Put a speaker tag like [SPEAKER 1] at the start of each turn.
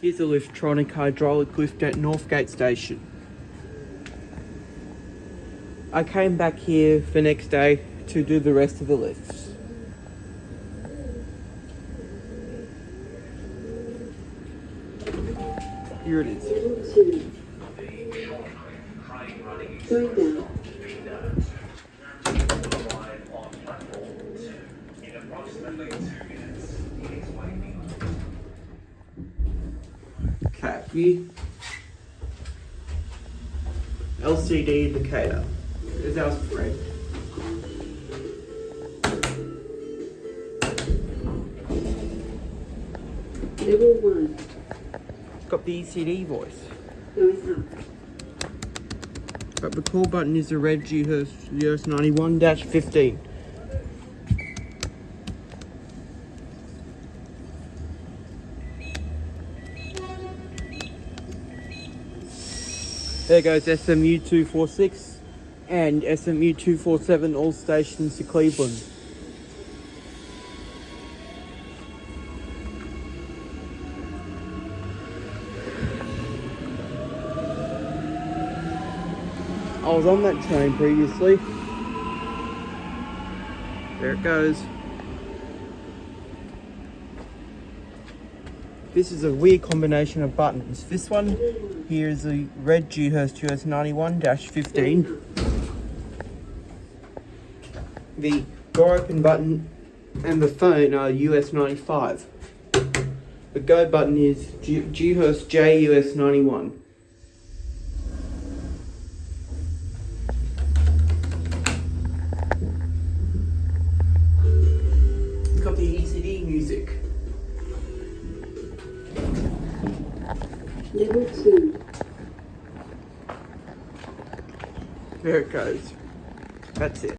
[SPEAKER 1] Here's a Liftronic hydraulic lift at Northgate station. I came back here for next day to do the rest of the lifts. Here it is. Cap view. LCD indicator. There's our spread.
[SPEAKER 2] Level 1.
[SPEAKER 1] Got the ECDV voice.
[SPEAKER 2] Going up.
[SPEAKER 1] But the call button is the red Dewhurst US91-15. There goes SMU246 and SMU247, all stations to Cleveland. I was on that train previously. There it goes. This is a weird combination of buttons. This one here is the red Dewhurst US91-15. The door open button and the phone are US95. The go button is Dewhurst JUS91. Got the ECD music.
[SPEAKER 2] Level 2.
[SPEAKER 1] There it goes. That's it.